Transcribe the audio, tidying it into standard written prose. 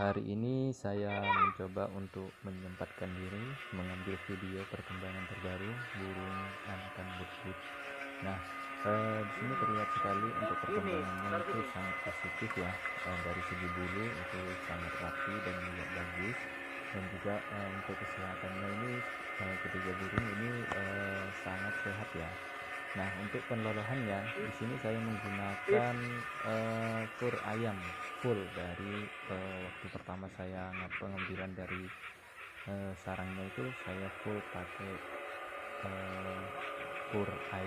Hari ini saya mencoba untuk menyempatkan diri mengambil video perkembangan terbaru burung anakan butbut. Nah, di sini terlihat sekali untuk perkembangannya itu sangat positif ya. Dari segi bulu itu sangat rapi dan juga bagus, dan juga untuk kesehatannya ini ketiga burung ini sangat sehat ya. Nah, untuk penlolohannya di sini saya menggunakan fur ayam full dari waktu pertama saya pengambilan dari sarangnya itu saya full pakai fur ayam.